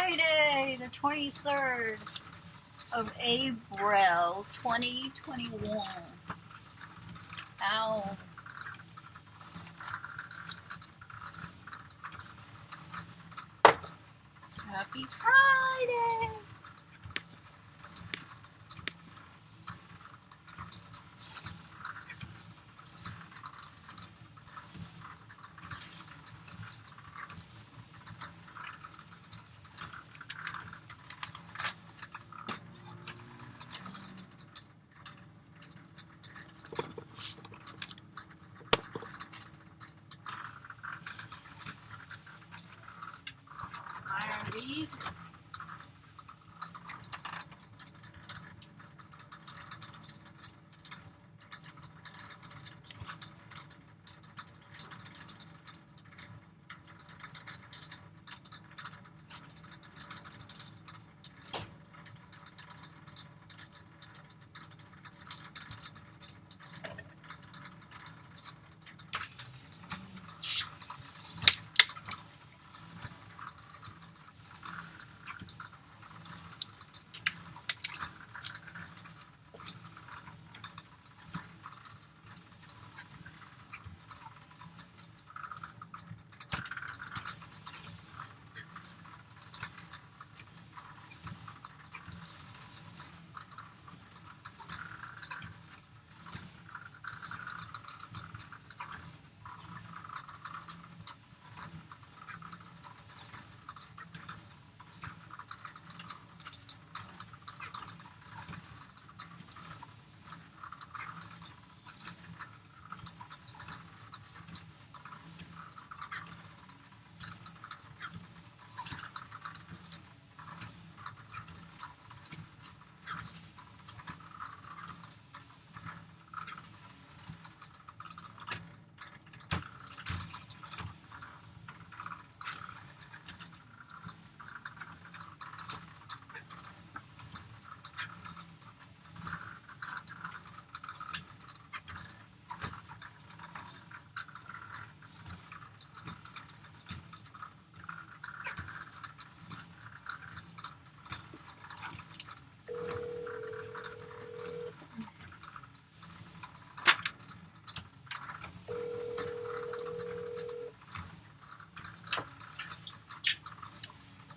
Friday, the 23rd of April, 2021. Ow. Happy Friday. Iron these.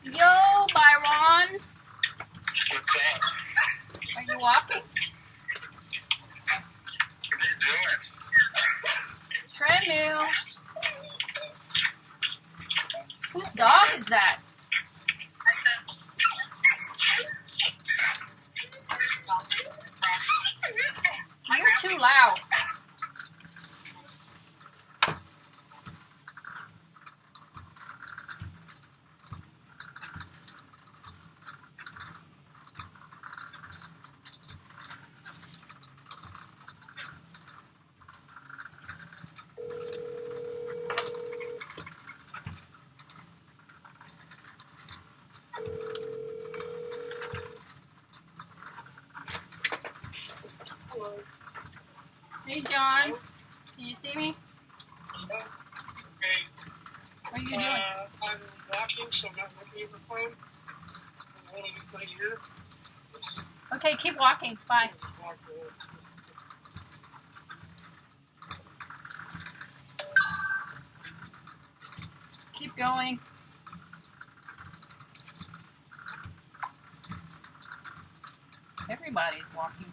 Yo, Byron. What's up? Are you walking? What are you doing? Treadmill. Whose dog is that? You're too loud. Hello. Hey, John. Can you see me? Okay. What are you doing? I'm walking, so I'm not looking at the phone. I'm holding it right here. Okay, keep walking. Bye. Keep going. Everybody's walking.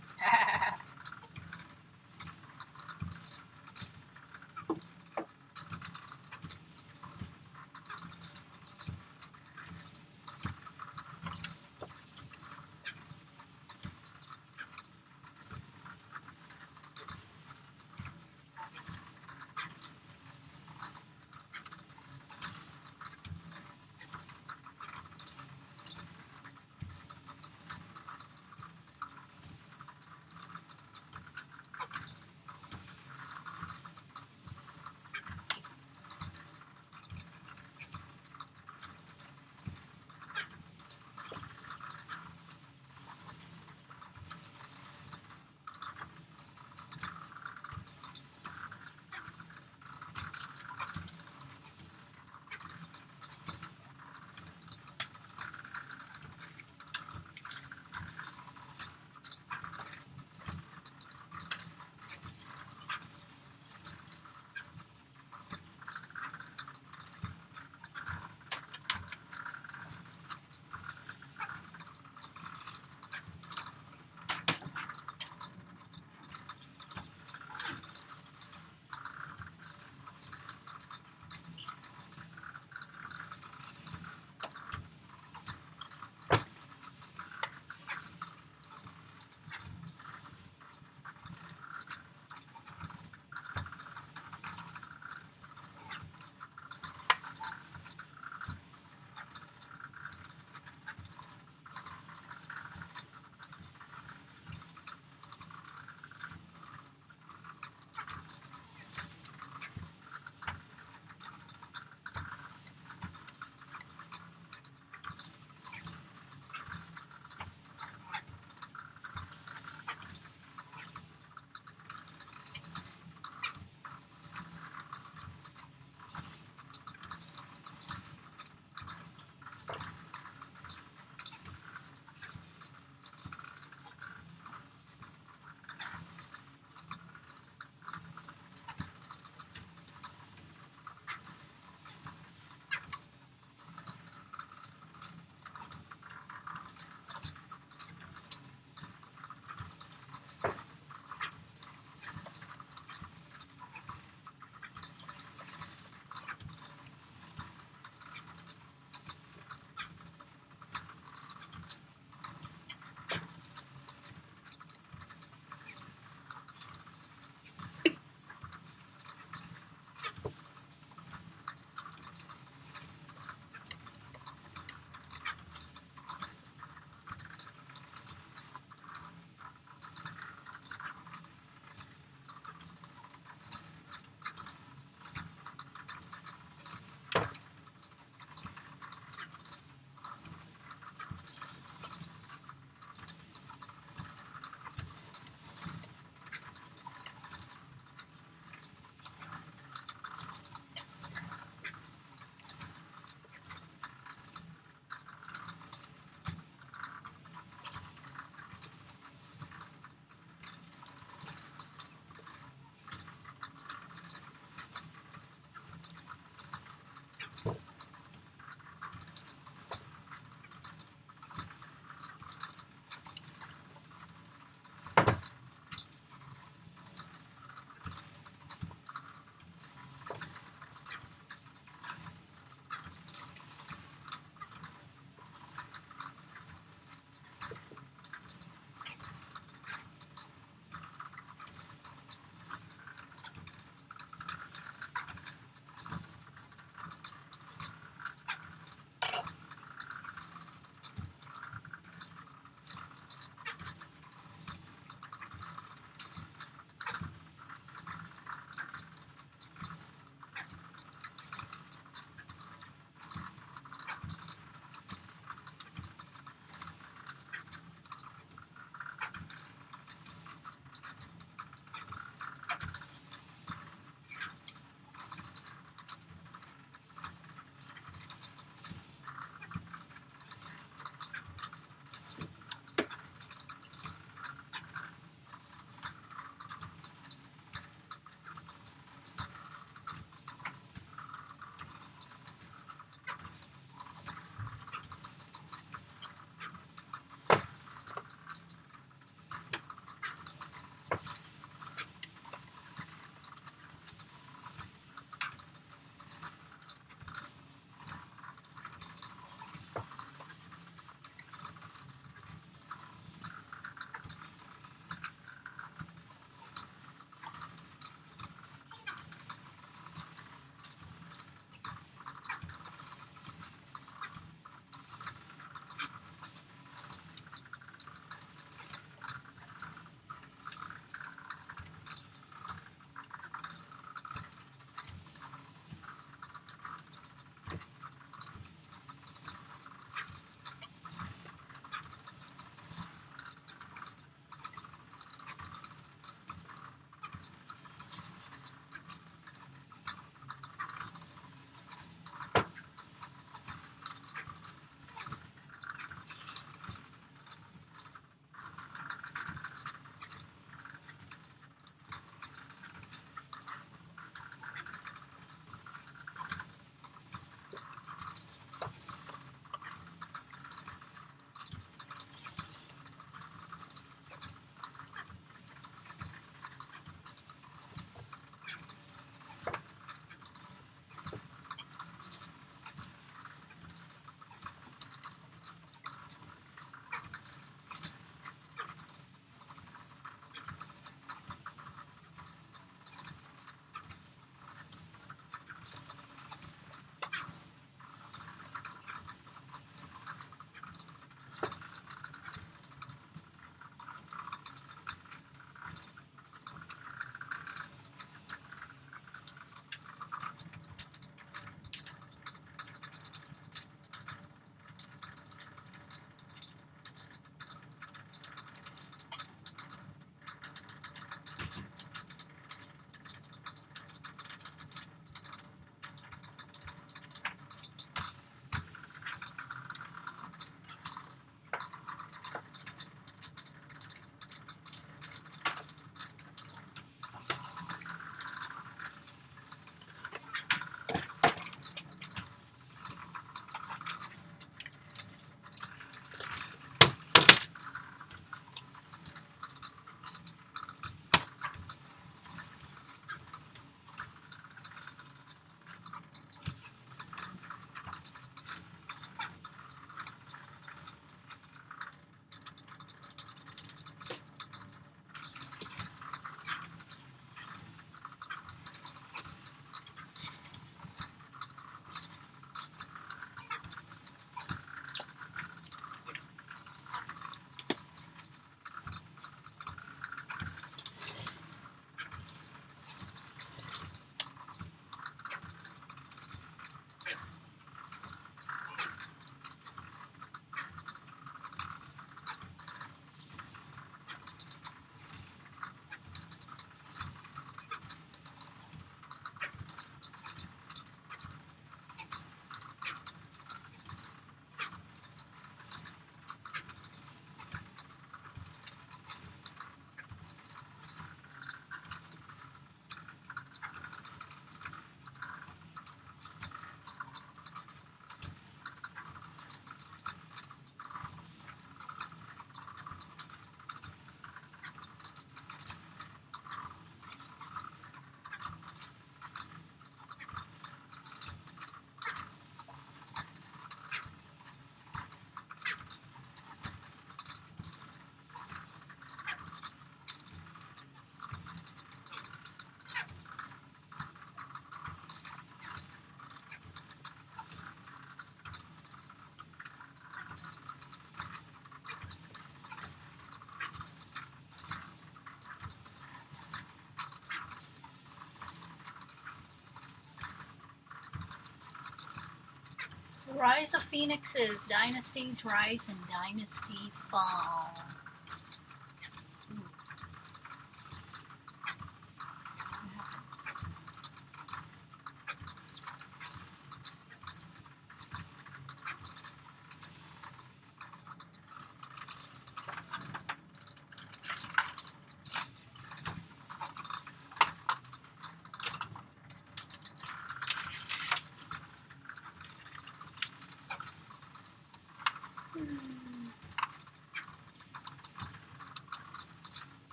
Rise of Phoenixes, Dynasties Rise and Dynasty Fall.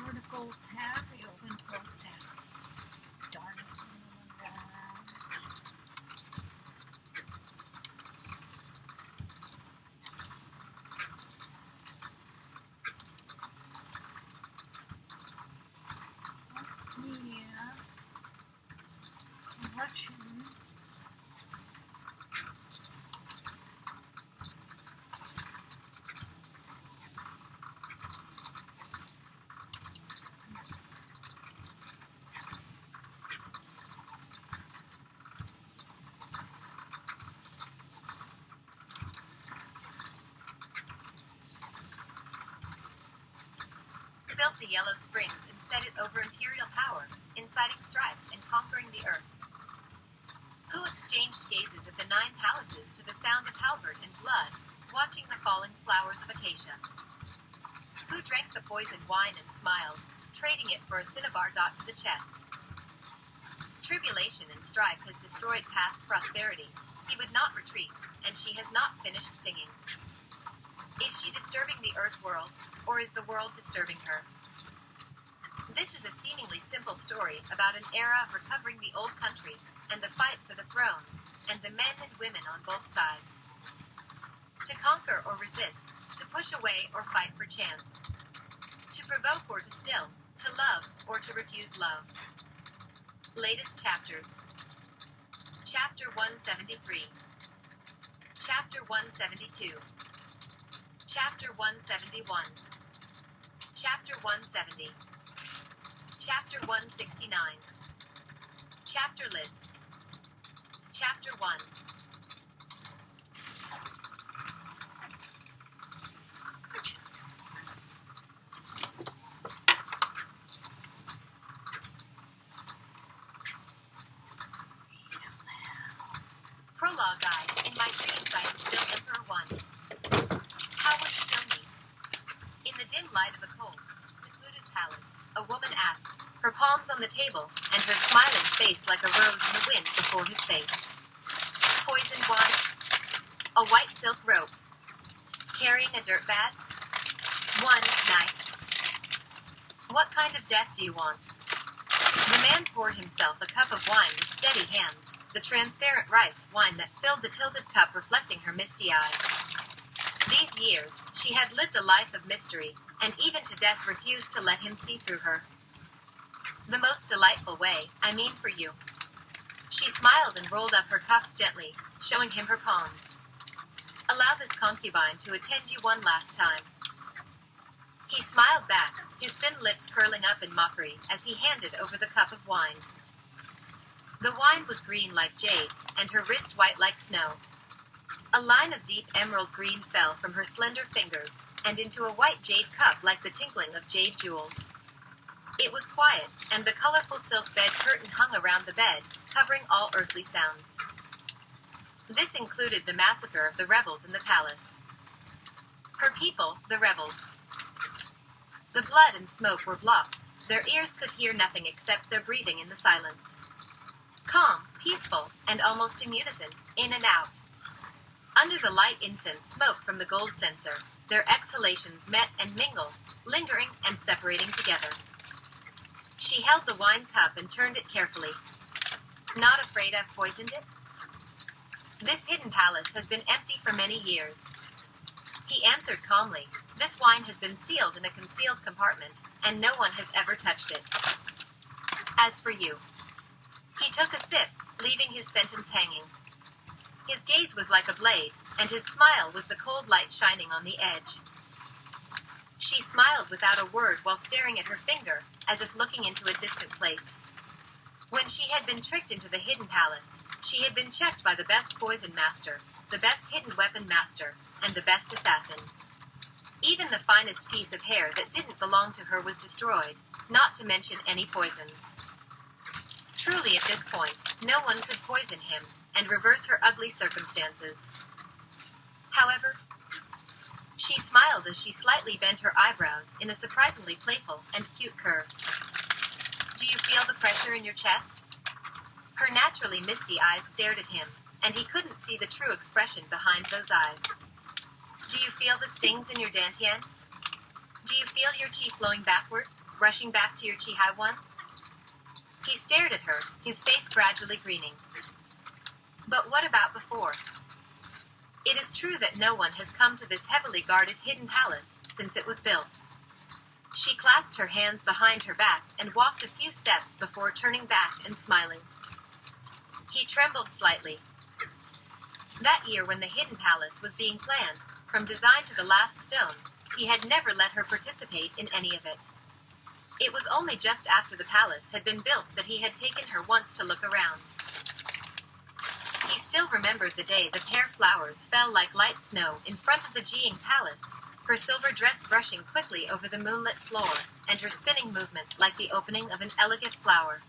Vertical tab, reopen, close tab. Darn it. Next media collection. Built the Yellow Springs and set it over Imperial power, inciting strife and conquering the earth. Who exchanged gazes at the 9 palaces to the sound of halberd and blood, watching the falling flowers of acacia? Who drank the poisoned wine and smiled, trading it for a cinnabar dot to the chest? Tribulation and strife has destroyed past prosperity. He would not retreat, and she has not finished singing. Is she disturbing the earth world, or is the world disturbing her? This is a seemingly simple story about an era of recovering the old country and the fight for the throne, and the men and women on both sides. To conquer or resist, to push away or fight for chance. To provoke or to still, to love or to refuse love. Latest chapters. Chapter 173. Chapter 172. Chapter 171. Chapter 170. Chapter 169. Chapter list. Chapter 1. Prologue guide. In my dreams I am still Emperor 1. How will you know me? In the dim light of a cold, secluded palace, a woman asked, her palms on the table, and her smiling face like a rose in the wind before his face. Poisoned wine? A white silk rope? Carrying a dirt bag? One knife? What kind of death do you want? The man poured himself a cup of wine with steady hands, the transparent rice wine that filled the tilted cup reflecting her misty eyes. These years, she had lived a life of mystery, and even to death refused to let him see through her. The most delightful way, I mean for you. She smiled and rolled up her cuffs gently, showing him her palms. Allow this concubine to attend you one last time. He smiled back, his thin lips curling up in mockery as he handed over the cup of wine. The wine was green like jade, and her wrist white like snow. A line of deep emerald green fell from her slender fingers, and into a white jade cup like the tinkling of jade jewels. It was quiet, and the colorful silk bed curtain hung around the bed, covering all earthly sounds. This included the massacre of the rebels in the palace. Her people, the rebels. The blood and smoke were blocked. Their ears could hear nothing except their breathing in the silence. Calm, peaceful, and almost in unison, in and out. Under the light incense smoke from the gold censer, their exhalations met and mingled, lingering and separating together. She held the wine cup and turned it carefully. Not afraid I've poisoned it? This hidden palace has been empty for many years. He answered calmly, this wine has been sealed in a concealed compartment, and no one has ever touched it. As for you. He took a sip, leaving his sentence hanging. His gaze was like a blade, and his smile was the cold light shining on the edge. She smiled without a word while staring at her finger, as if looking into a distant place. When she had been tricked into the hidden palace, she had been checked by the best poison master, the best hidden weapon master, and the best assassin. Even the finest piece of hair that didn't belong to her was destroyed, not to mention any poisons. Truly, at this point, no one could poison him and reverse her ugly circumstances. However, she smiled as she slightly bent her eyebrows in a surprisingly playful and cute curve. Do you feel the pressure in your chest? Her naturally misty eyes stared at him, and he couldn't see the true expression behind those eyes. Do you feel the stings in your dantian? Do you feel your chi flowing backward, rushing back to your chi hai one? He stared at her, his face gradually greening. But what about before? It is true that no one has come to this heavily guarded hidden palace since it was built. She clasped her hands behind her back and walked a few steps before turning back and smiling. He trembled slightly. That year when the hidden palace was being planned, from design to the last stone, he had never let her participate in any of it. It was only just after the palace had been built that he had taken her once to look around. He still remembered the day the pear flowers fell like light snow in front of the Jiying Palace, her silver dress brushing quickly over the moonlit floor, and her spinning movement like the opening of an elegant flower.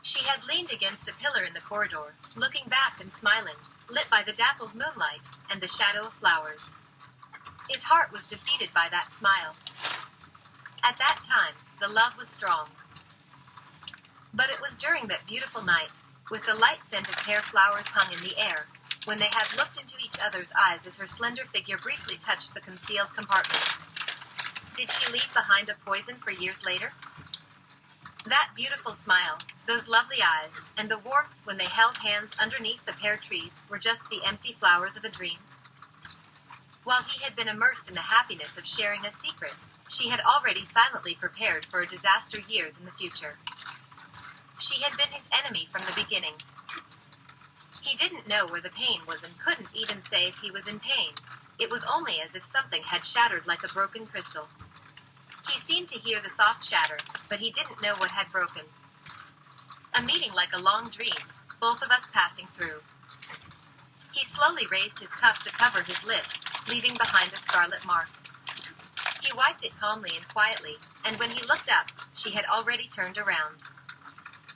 She had leaned against a pillar in the corridor, looking back and smiling, lit by the dappled moonlight and the shadow of flowers. His heart was defeated by that smile. At that time, the love was strong. But it was during that beautiful night, with the light scent of pear flowers hung in the air, when they had looked into each other's eyes as her slender figure briefly touched the concealed compartment. Did she leave behind a poison for years later? That beautiful smile, those lovely eyes, and the warmth when they held hands underneath the pear trees were just the empty flowers of a dream. While he had been immersed in the happiness of sharing a secret, she had already silently prepared for a disaster years in the future. She had been his enemy from the beginning. He didn't know where the pain was and couldn't even say if he was in pain. It was only as if something had shattered like a broken crystal. He seemed to hear the soft shatter, but he didn't know what had broken. A meeting like a long dream, both of us passing through. He slowly raised his cuff to cover his lips, leaving behind a scarlet mark. He wiped it calmly and quietly, and when he looked up, she had already turned around.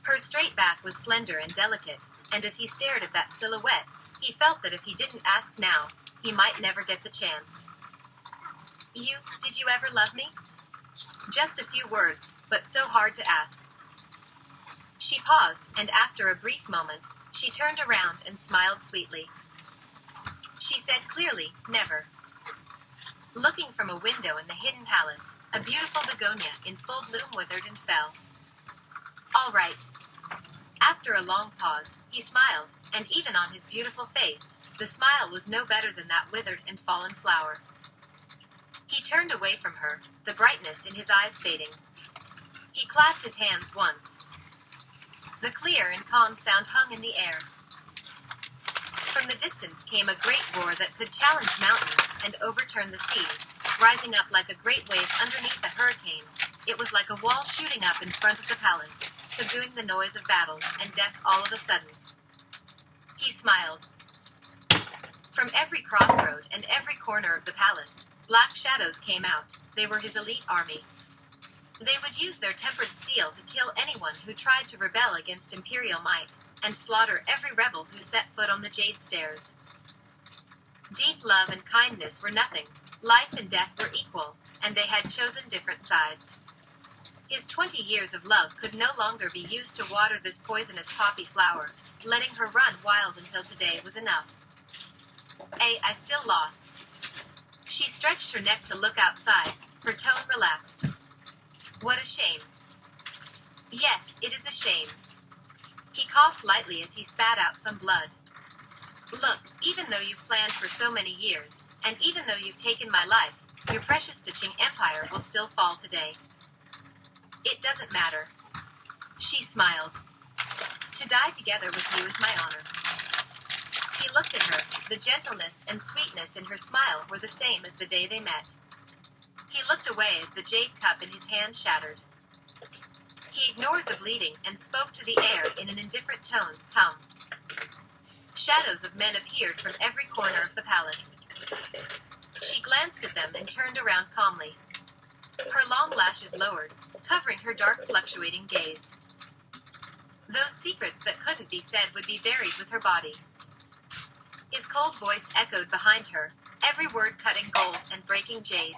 Her straight back was slender and delicate, and as he stared at that silhouette, he felt that if he didn't ask now, he might never get the chance. Did you ever love me? Just a few words, but so hard to ask. She paused, and after a brief moment, she turned around and smiled sweetly. She said clearly, never. Looking from a window in the hidden palace, a beautiful begonia in full bloom withered and fell. All right. After a long pause, he smiled, and even on his beautiful face, the smile was no better than that withered and fallen flower. He turned away from her, the brightness in his eyes fading. He clapped his hands once. The clear and calm sound hung in the air. From the distance came a great roar that could challenge mountains and overturn the seas, rising up like a great wave underneath a hurricane. It was like a wall shooting up in front of the palace, subduing the noise of battles and death all of a sudden. He smiled. From every crossroad and every corner of the palace, black shadows came out. They were his elite army. They would use their tempered steel to kill anyone who tried to rebel against imperial might, and slaughter every rebel who set foot on the Jade Stairs. Deep love and kindness were nothing. Life and death were equal, and they had chosen different sides. His 20 years of love could no longer be used to water this poisonous poppy flower. Letting her run wild until today was enough. I still lost. She stretched her neck to look outside, her tone relaxed. What a shame. Yes, it is a shame. He coughed lightly as he spat out some blood. Look, even though you've planned for so many years, and even though you've taken my life, your precious stitching empire will still fall today. It doesn't matter. She smiled. To die together with you is my honor. He looked at her. The gentleness and sweetness in her smile were the same as the day they met. He looked away as the jade cup in his hand shattered. He ignored the bleeding and spoke to the air in an indifferent tone. Come. Shadows of men appeared from every corner of the palace. She glanced at them and turned around calmly. Her long lashes lowered, covering her dark, fluctuating gaze. Those secrets that couldn't be said would be buried with her body. His cold voice echoed behind her, every word cutting gold and breaking jade.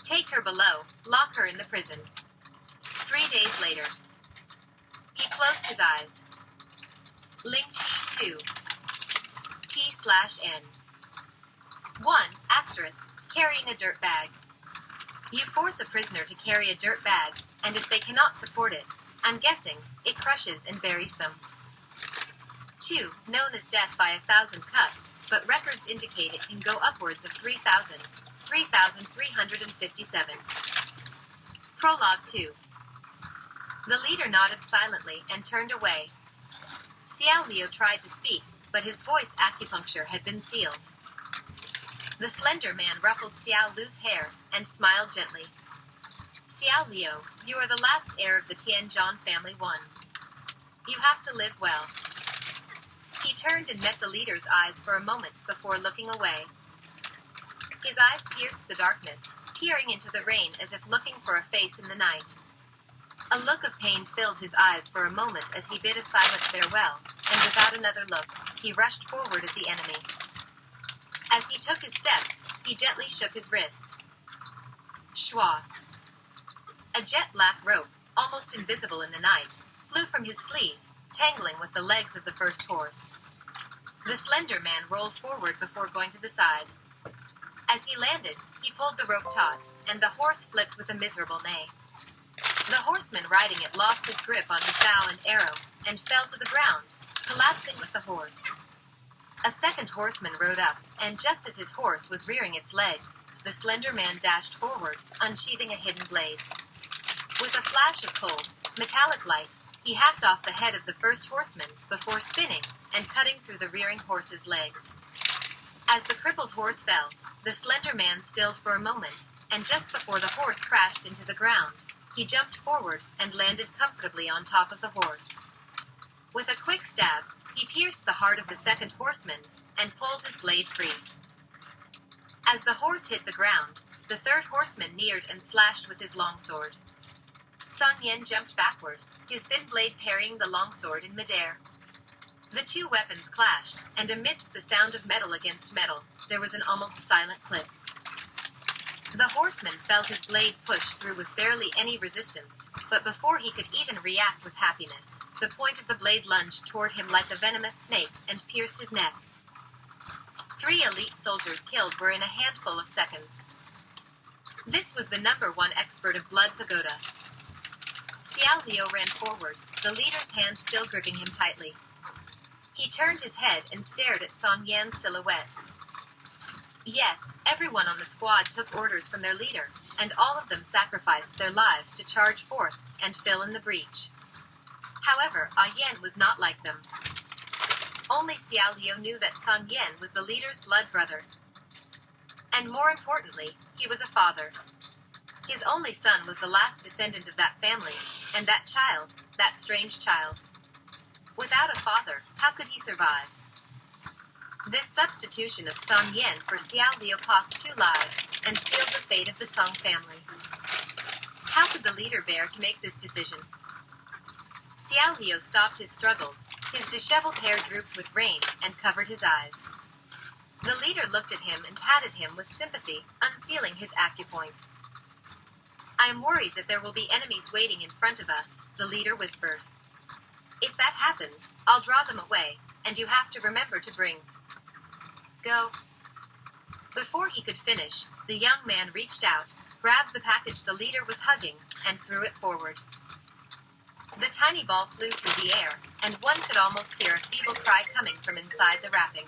Take her below, lock her in the prison. 3 days later. He closed his eyes. Ling Chi 2. T/N. 1. Asterisk. Carrying a dirt bag. You force a prisoner to carry a dirt bag, and if they cannot support it, I'm guessing, it crushes and buries them. 2. Known as death by 1,000 cuts, but records indicate it can go upwards of 3,000. 3,357. Prologue 2. The leader nodded silently and turned away. Xiao Liu tried to speak, but his voice acupuncture had been sealed. The slender man ruffled Xiao Liu's hair and smiled gently. Xiao Liu, you are the last heir of the Tianzhan family one. You have to live well. He turned and met the leader's eyes for a moment before looking away. His eyes pierced the darkness, peering into the rain as if looking for a face in the night. A look of pain filled his eyes for a moment as he bid a silent farewell, and without another look, he rushed forward at the enemy. As he took his steps, he gently shook his wrist. Schwa. A jet black rope, almost invisible in the night, flew from his sleeve, tangling with the legs of the first horse. The slender man rolled forward before going to the side. As he landed, he pulled the rope taut, and the horse flipped with a miserable neigh. The horseman riding it lost his grip on his bow and arrow, and fell to the ground, collapsing with the horse. A second horseman rode up, and just as his horse was rearing its legs, the slender man dashed forward, unsheathing a hidden blade. With a flash of cold, metallic light, he hacked off the head of the first horseman before spinning and cutting through the rearing horse's legs. As the crippled horse fell, the slender man stilled for a moment, and just before the horse crashed into the ground, he jumped forward and landed comfortably on top of the horse. With a quick stab, he pierced the heart of the second horseman and pulled his blade free. As the horse hit the ground, the third horseman neared and slashed with his longsword. Song Yen jumped backward, his thin blade parrying the longsword in midair. The two weapons clashed, and amidst the sound of metal against metal, there was an almost silent click. The horseman felt his blade push through with barely any resistance, but before he could even react with happiness, the point of the blade lunged toward him like a venomous snake and pierced his neck. 3 elite soldiers killed were in a handful of seconds. This was the number 1 expert of Blood Pagoda. Xiao Liu ran forward, the leader's hand still gripping him tightly. He turned his head and stared at Song Yan's silhouette. Yes, everyone on the squad took orders from their leader, and all of them sacrificed their lives to charge forth and fill in the breach. However, Yan was not like them. Only Xiao Liu knew that Song Yan was the leader's blood brother. And more importantly, he was a father. His only son was the last descendant of that family, and that child, that strange child. Without a father, how could he survive? This substitution of Song Yan for Xiao Liu cost 2 lives and sealed the fate of the Song family. How could the leader bear to make this decision? Xiao Liu stopped his struggles. His disheveled hair drooped with rain and covered his eyes. The leader looked at him and patted him with sympathy, unsealing his acupoint. I am worried that there will be enemies waiting in front of us, the leader whispered. If that happens, I'll draw them away, and you have to remember to bring. Go. Before he could finish, the young man reached out, grabbed the package the leader was hugging, and threw it forward. The tiny ball flew through the air, and one could almost hear a feeble cry coming from inside the wrapping.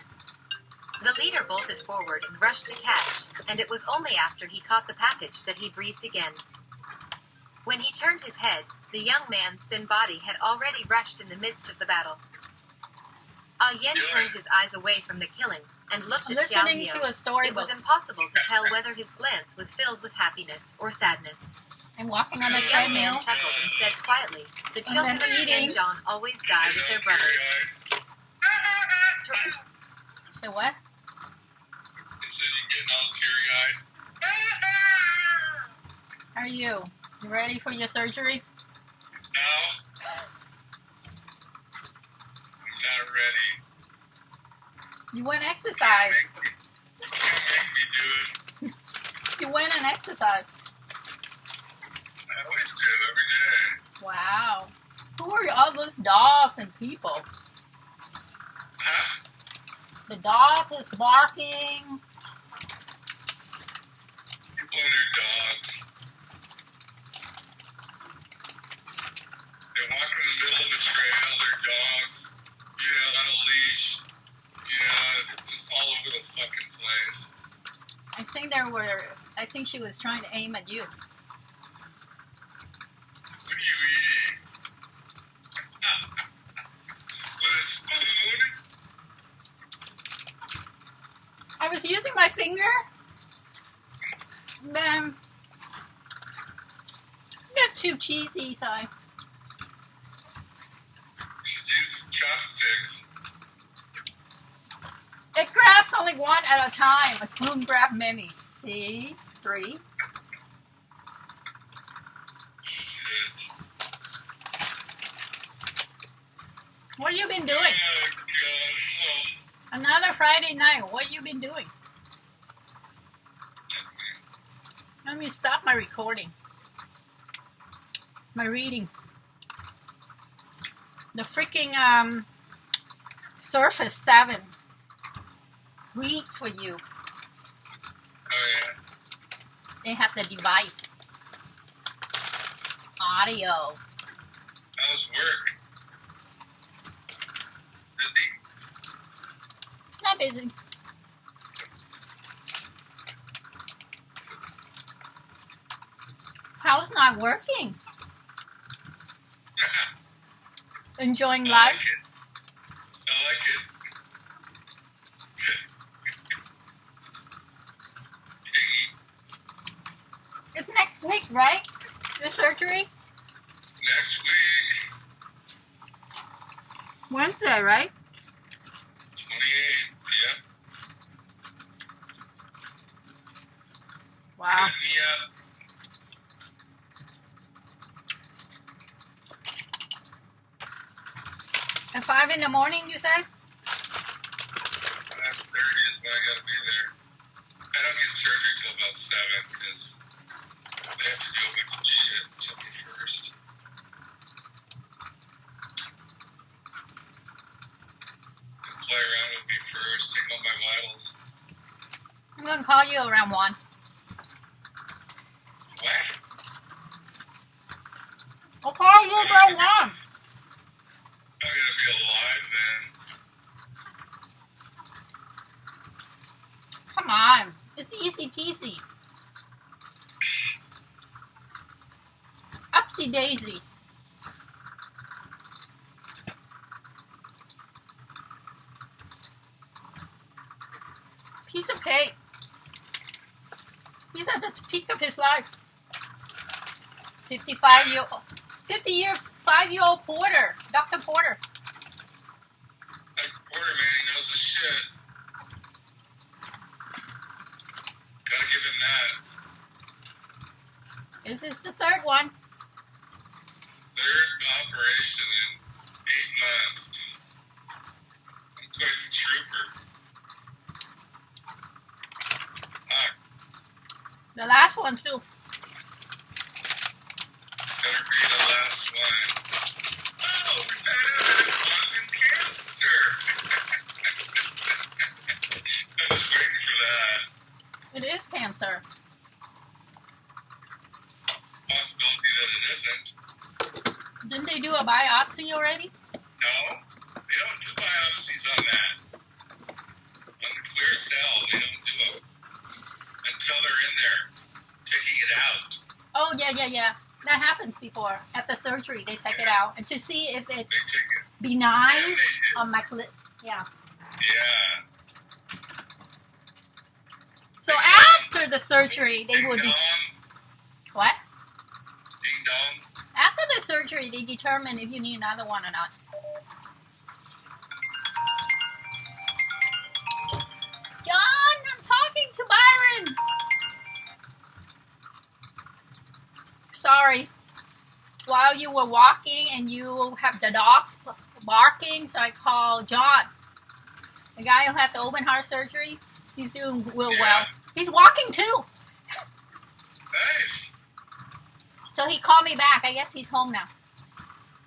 The leader bolted forward and rushed to catch, and it was only after he caught the package that he breathed again. When he turned his head, the young man's thin body had already rushed in the midst of the battle. Ah Yen turned his eyes away from the killing and looked at Xiao Listening Miao. to a storybook. It was impossible to tell whether his glance was filled with happiness or sadness. I'm walking on a The young treadmill. man chuckled and said quietly, "The children of then eating. Tianzhong always die with their brothers." Say what? It says you're getting all teary-eyed. How are you? You ready for your surgery? No. I'm not ready. You went You exercise. can't make me do it. You went and exercise. I always do, every day. Wow. Who are all those dogs and people? Huh? The dog is barking. People and their dogs. They walk in the middle of a trail, their dogs, on a leash. It's just all over the fucking place. I think she was trying to aim at you. What are you eating? With a spoon? I was using my finger. Then got too cheesy, so I You should use chopsticks. it grabs only one at a time. A spoon grab many. See? 3. Shit. What have you been doing? Oh, God. Another Friday night. What have you been doing? Let me stop my recording. My reading. The freaking Surface 7 reads for you. Oh, yeah. They have the device. Audio. How's work? Busy? Not busy. How's not working? Enjoying I life? like it. I like it. Piggy. It's next week, right? Your surgery? Next week, Wednesday, right? 28. Yep. Wow. Hit me up. At 5 in the morning, you said? 5:30 is when I gotta be there. I don't get surgery till about 7 because they have to do a bunch of shit to me first. They play around with me first, take all my vitals. I'm going to call you around 1. What? I'll call you around 1. I'm gonna be alive then. Come on. It's easy peasy. Upsy daisy. Piece of cake. He's at the peak of his life. 55-year-old Porter. Dr. Porter. Like Porter, man, he knows his shit. Gotta give him that. This is the third one. Third operation in 8 months. I'm quite the trooper. Fuck. The last one too. Better be the last one. Oh, we found out that it wasn't cancer. I'm just waiting for that. It is cancer. Possibility that it isn't. Didn't they do a a biopsy already? No, they don't do biopsies on that. On the clear cell, they don't do them until they're in there taking it out. Oh, yeah. That happens before. At the surgery, they take it out. And to see if it's They take it. benign And they do. or malignant. Yeah. Yeah. So after the surgery, they Ding would be... dong. What? Ding dong. After the surgery, they determine if you need another one or not. John, I'm talking to Byron. Sorry. While you were walking and you have the dogs barking, so I called John. The guy who had the open heart surgery, he's doing real well. He's walking too. Nice. So he called me back. I guess he's home now.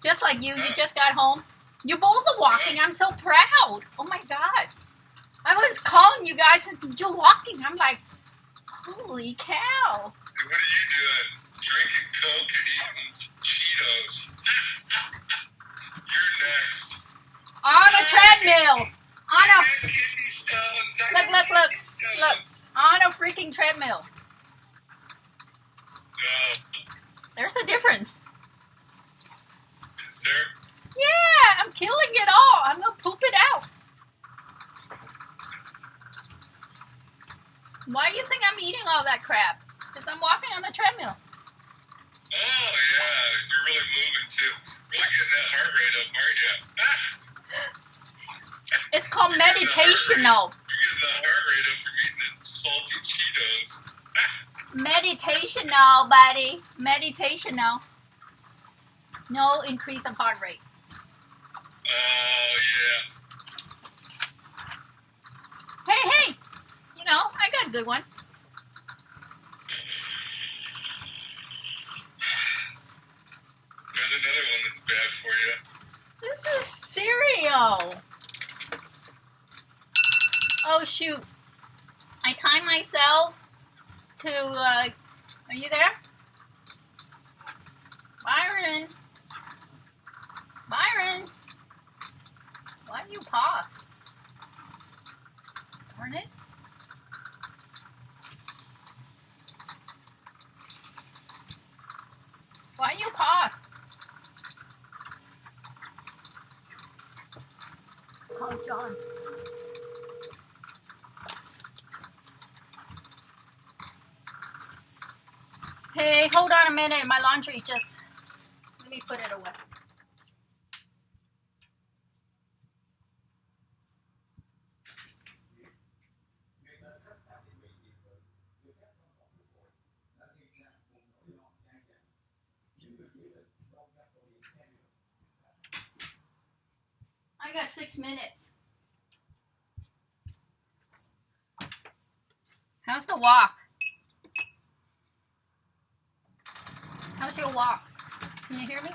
Just like you just got home. You both are walking. I'm so proud. Oh my God. I was calling you guys and you're walking. I'm like, holy cow. What are you doing? Drinking Coke and eating Cheetos. You're next. On a treadmill. I got kidney stones. I got Look. kidney stones. Look. On a freaking treadmill. No. There's a difference. Is there? Yeah, I'm killing it all. I'm going to poop it out. Why do you think I'm eating all that crap? Because I'm walking on the treadmill. Oh, yeah. You're really moving, too. Really getting that heart rate up, aren't you? It's called meditational. You're getting the heart rate up from eating the salty Cheetos. Meditational, buddy. Meditational. No increase of heart rate. Oh, yeah. Hey. You know, I got a good one. There's another one that's bad for you. This is cereal. Oh, shoot. I timed myself to, are you there? Byron. Why do you pause? Darn it. Why you pause? Call John. Hey, hold on a minute. My laundry just... Let me put it away. I got 6 minutes. How's the walk? How's your walk? Can you hear me?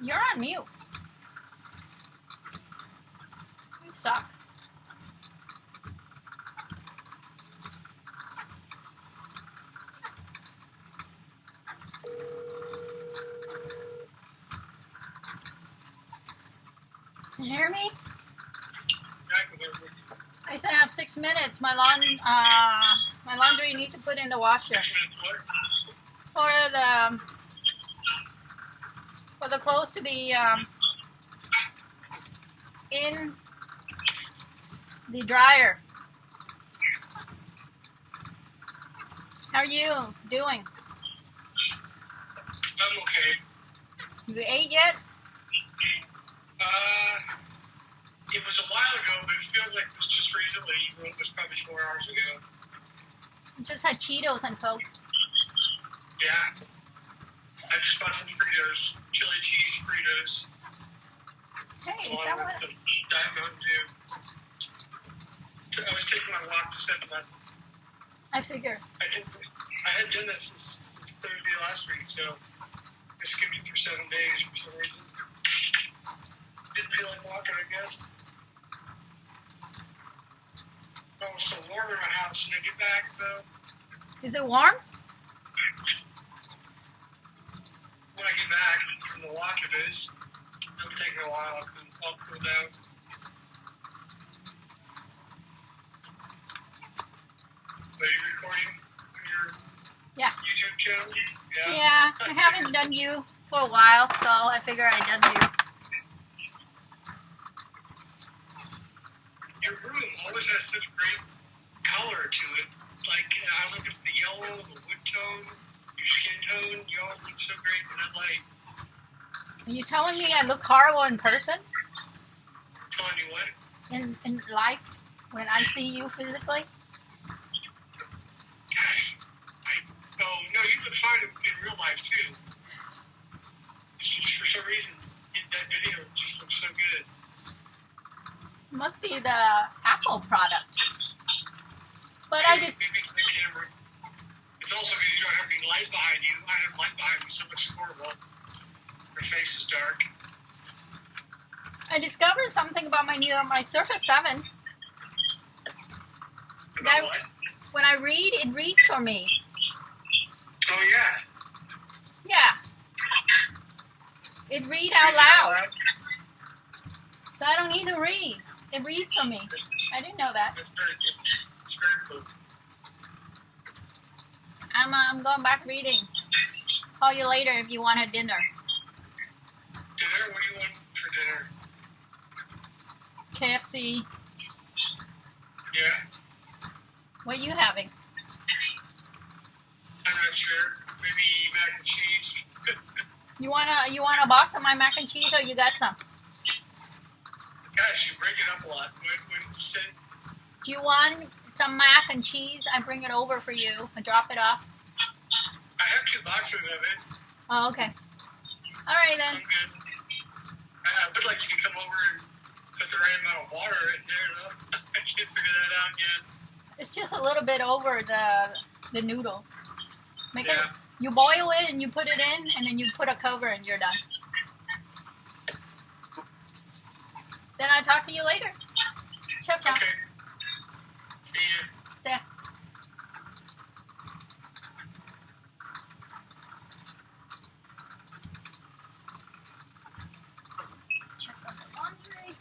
You're on mute. You suck. Can you hear me? I said I have 6 minutes. My laundry need to put in the washer. For the clothes to be in the dryer. How are you doing? I'm okay. You ate yet? It was a while ago, but it feels like it was just recently. It was probably 4 hours ago. I just had Cheetos and Coke. Yeah. I just bought some Fritos, chili cheese Fritos, Hey, is along that with what? some Diet Mountain Dew. I was taking my walk to 7-Eleven. I figure. I hadn't done this since Thursday last week, so I skipped it for 7 days for some reason. Didn't feel like walking, I guess. also warm in my house when I get back, though. Is it warm? When I get back from the walk, it is. It'll take me a while. I'll cool down. Are you recording on your Yeah. YouTube channel? Yeah, I haven't done you for a while, so I figure I'd done you. Your room always has such great color to it. Like, I don't know if it's the yellow, the wood tone, your skin tone. You always look so great in that light. Are you telling me I look horrible in person? Telling you what? In life? When I see you physically? Gosh. No, you look fine in real life, too. It's just for some reason, that video just looks so good. Must be the Apple product. But I just... Maybe it's the camera. It's also because you don't have any light behind you. I have light behind me, so it looks horrible. Your face is dark. I discovered something about my Surface 7. About what? When I read, it reads for me. Oh, yeah. Yeah. It read out loud. So I don't need to read. It reads for me. I didn't know that. That's very good. It's very cool. I'm going back reading. Call you later if you want a dinner. Dinner? What do you want for dinner? KFC. Yeah? What are you having? I'm not sure. Maybe mac and cheese. You want a box of my mac and cheese, or you got some? Gosh, you break it up a lot. When you say, Do you want some mac and cheese? I bring it over for you. I drop it off. I have 2 boxes of it. Oh, okay. All right I'm then. good. I would like you to come over and put the right amount of water in there, though. I can't figure that out yet. It's just a little bit over the noodles. Make it. Yeah. You boil it and you put it in, and then you put a cover and you're done. Then I'll talk to you later. Ciao, ciao. Okay. See you. See ya. Check on the laundry.